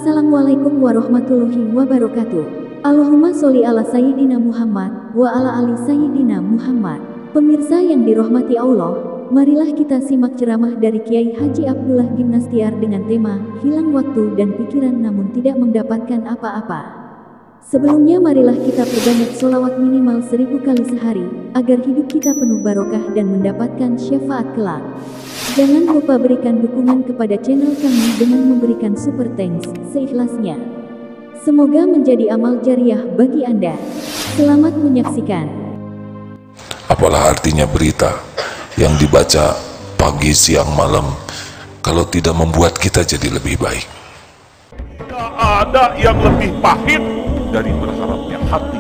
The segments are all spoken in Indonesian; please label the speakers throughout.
Speaker 1: Assalamualaikum warahmatullahi wabarakatuh. Allahumma sholli ala Sayyidina Muhammad wa ala ali Sayyidina Muhammad. Pemirsa yang dirahmati Allah, marilah kita simak ceramah dari Kiai Haji Abdullah Gimnastiar dengan tema hilang waktu dan pikiran namun tidak mendapatkan apa-apa. Sebelumnya marilah kita perbanyak sholawat minimal 1000 kali sehari, agar hidup kita penuh barokah dan mendapatkan syafaat kelak. Jangan lupa berikan dukungan kepada channel kami dengan memberikan super thanks seikhlasnya. Semoga menjadi amal jariah bagi Anda. Selamat menyaksikan.
Speaker 2: Apalah artinya berita yang dibaca pagi, siang, malam kalau tidak membuat kita jadi lebih baik?
Speaker 3: Tidak ada yang lebih pahit dari berharapnya hati.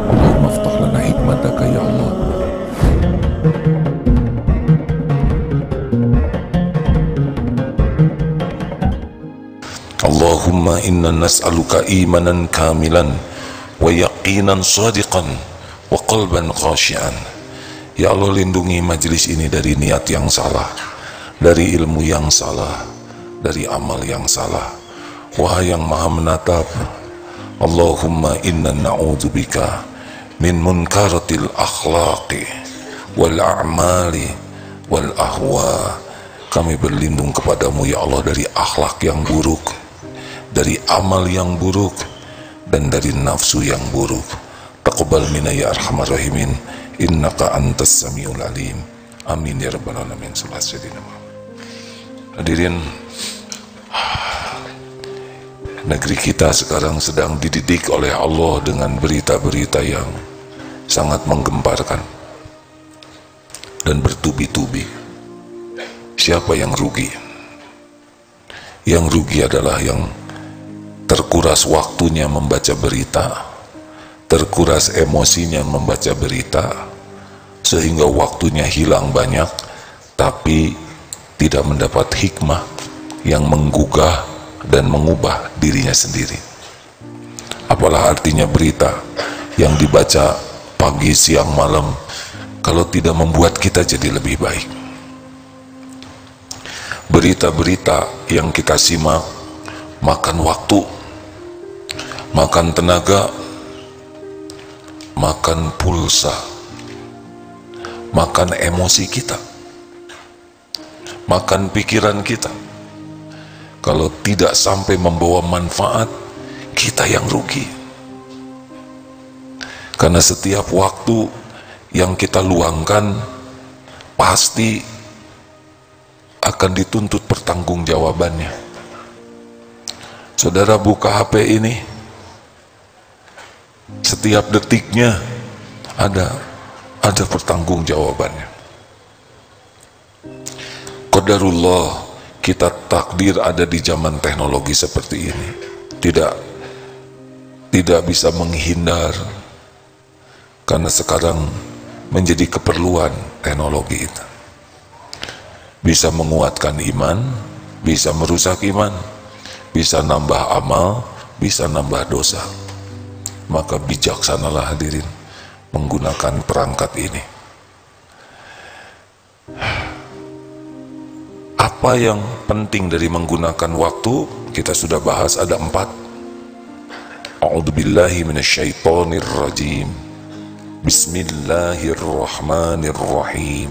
Speaker 2: Allahumma aftah lana hikmataka ya Allah. Allahumma inna nas'aluka imanan kamilan wa yaqinan sadiqan wa qalban khashian. Ya Allah, lindungi majelis ini dari niat yang salah, dari ilmu yang salah, dari amal yang salah. Wahai yang maha menatap, Allahumma inna na'udzubika min munkaratil akhlaqi wal a'mali wal ahwa. Kami berlindung kepadamu ya Allah dari akhlak yang buruk, dari amal yang buruk, dan dari nafsu yang buruk. Taqabbal minna ya arhamar rahimin, innaka antas samiul alim. Amin ya rabbal alamin. Hadirin, negeri kita sekarang sedang dididik oleh Allah dengan berita-berita yang sangat menggemparkan dan bertubi-tubi. Siapa yang rugi? Yang rugi adalah yang terkuras waktunya membaca berita, terkuras emosinya membaca berita, sehingga waktunya hilang banyak, tapi tidak mendapat hikmah yang menggugah dan mengubah dirinya sendiri. Apalah artinya berita yang dibaca pagi, siang, malam kalau tidak membuat kita jadi lebih baik? Berita-berita yang kita simak makan waktu, makan tenaga, makan pulsa, makan emosi kita, makan pikiran kita. Kalau tidak sampai membawa manfaat, kita yang rugi. Karena setiap waktu yang kita luangkan pasti akan dituntut pertanggungjawabannya. Saudara buka HP ini, setiap detiknya ada pertanggungjawabannya. Qadarullah, kita takdir ada di zaman teknologi seperti ini. Tidak bisa menghindar, karena sekarang menjadi keperluan teknologi itu. Bisa menguatkan iman, bisa merusak iman, bisa nambah amal, bisa nambah dosa. Maka bijaksanalah hadirin menggunakan perangkat ini. Apa yang penting dari menggunakan waktu? Kita sudah bahas ada 4. A'udzubillahi minasyaitonir rajim. Bismillahirrahmanirrahim.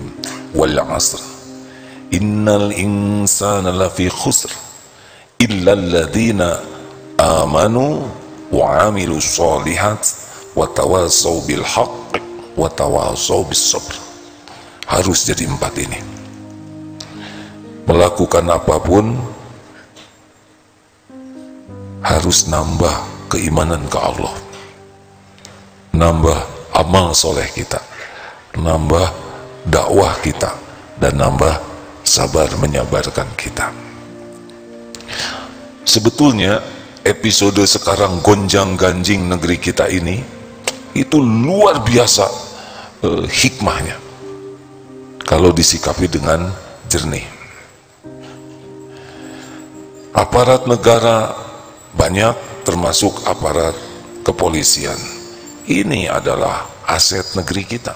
Speaker 2: Wal 'asr. Innal insana lafi khusr illa alladhina amanu wa 'amilus shalihat wa tawasaw bil haqq wa tawasaw bis sabr. Harus jadi 4 ini. Melakukan apapun harus nambah keimanan ke Allah, nambah amal soleh kita, nambah dakwah kita, dan nambah sabar menyabarkan kita. Sebetulnya episode sekarang gonjang-ganjing negeri kita ini itu luar biasa hikmahnya kalau disikapi dengan jernih. Aparat negara banyak, termasuk aparat kepolisian. Ini adalah aset negeri kita,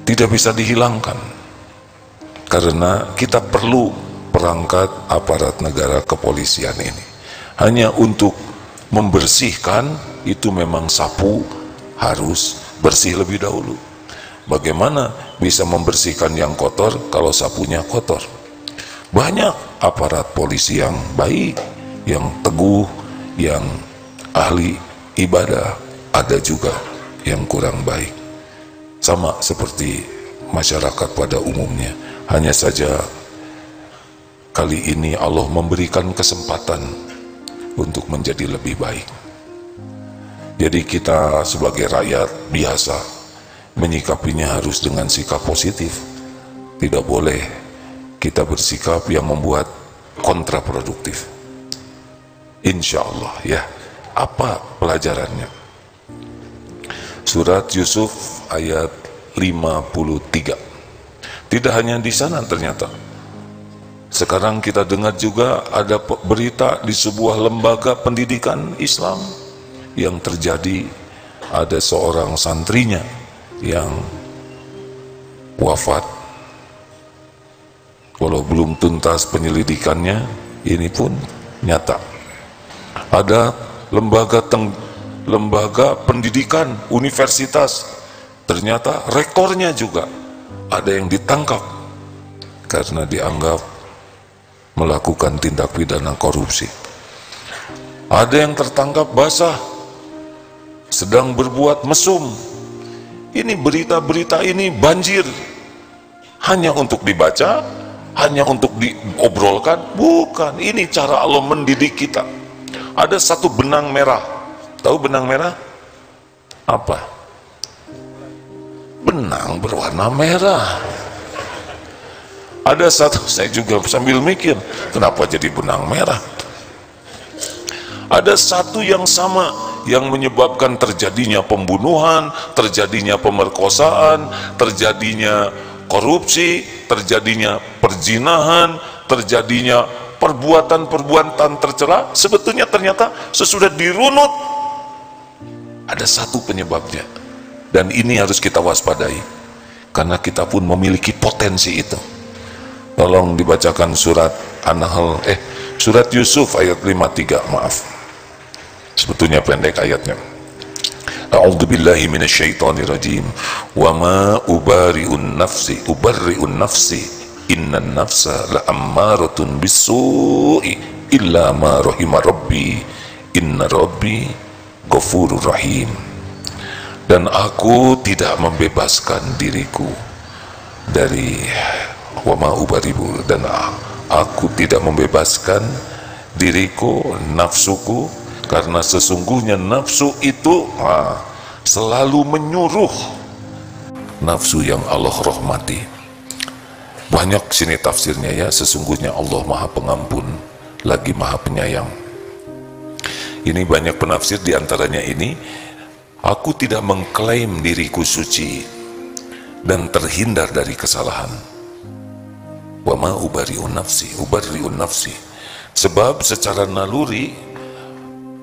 Speaker 2: tidak bisa dihilangkan, karena kita perlu perangkat aparat negara kepolisian ini. Hanya untuk membersihkan itu memang sapu harus bersih lebih dahulu. Bagaimana bisa membersihkan yang kotor kalau sapunya kotor? Banyak aparat polisi yang baik, yang teguh, yang ahli ibadah, ada juga yang kurang baik. Sama seperti masyarakat pada umumnya. Hanya saja kali ini Allah memberikan kesempatan untuk menjadi lebih baik. Jadi kita sebagai rakyat biasa menyikapinya harus dengan sikap positif. Tidak boleh kita bersikap yang membuat kontraproduktif. Insya Allah ya. Apa pelajarannya? Surat Yusuf ayat 53. Tidak hanya di sana ternyata. Sekarang kita dengar juga ada berita di sebuah lembaga pendidikan Islam yang terjadi, ada seorang santrinya yang wafat. Walau belum tuntas penyelidikannya, ini pun nyata. Ada lembaga pendidikan universitas, ternyata rektornya juga ada yang ditangkap karena dianggap melakukan tindak pidana korupsi. Ada yang tertangkap basah sedang berbuat mesum. Ini berita-berita ini banjir, hanya untuk dibaca, hanya untuk diobrolkan? Bukan. Ini cara Allah mendidik kita. Ada satu benang merah. Tahu benang merah? Apa? Benang berwarna merah. Ada satu, saya juga sambil mikir, kenapa jadi benang merah? Ada satu yang sama, yang menyebabkan terjadinya pembunuhan, terjadinya pemerkosaan, terjadinya korupsi, terjadinya perzinahan, terjadinya perbuatan-perbuatan tercela. Sebetulnya ternyata sesudah dirunut ada satu penyebabnya, dan ini harus kita waspadai karena kita pun memiliki potensi itu. Tolong dibacakan surat An-Nahl, surat Yusuf ayat 53, maaf. Sebetulnya pendek ayatnya. A'udzubillahi minasyaitonirrajim. Wa ma ubarri'un nafsi innan nafsa la'ammaratun bis-su'i illa ma rahima rabbi inna rabbi ghafurur rahim. Dan aku tidak membebaskan diriku dari wama ubaribu, dan aku tidak membebaskan diriku, nafsuku, karena sesungguhnya nafsu itu selalu menyuruh, nafsu yang Allah rahmati. Banyak sini tafsirnya ya, sesungguhnya Allah maha pengampun lagi maha penyayang. Ini banyak penafsir, diantaranya ini, aku tidak mengklaim diriku suci dan terhindar dari kesalahan. Wa ma ubarri'un nafsi. Sebab secara naluri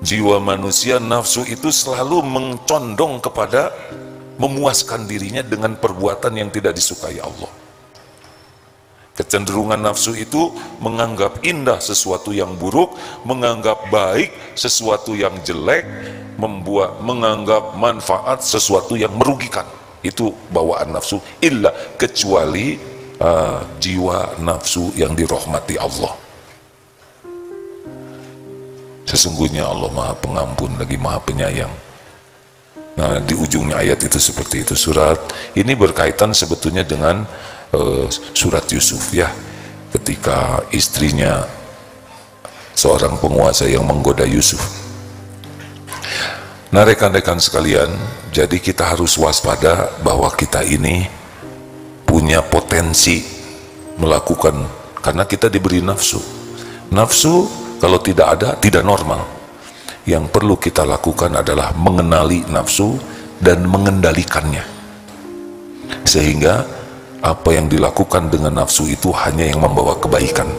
Speaker 2: jiwa manusia, nafsu itu selalu mencondong kepada memuaskan dirinya dengan perbuatan yang tidak disukai Allah. Kecenderungan nafsu itu menganggap indah sesuatu yang buruk, menganggap baik sesuatu yang jelek, menganggap manfaat sesuatu yang merugikan. Itu bawaan nafsu, illa kecuali jiwa nafsu yang dirahmati Allah. Sesungguhnya Allah maha pengampun lagi maha penyayang. Nah, di ujungnya ayat itu seperti itu. Surat ini berkaitan sebetulnya dengan surat Yusuf ya, ketika istrinya seorang penguasa yang menggoda Yusuf. Nah, rekan-rekan sekalian, jadi kita harus waspada bahwa kita ini punya potensi melakukan, karena kita diberi nafsu. Nafsu kalau tidak ada, tidak normal. Yang perlu kita lakukan adalah mengenali nafsu dan mengendalikannya, sehingga apa yang dilakukan dengan nafsu itu hanya yang membawa kebaikan.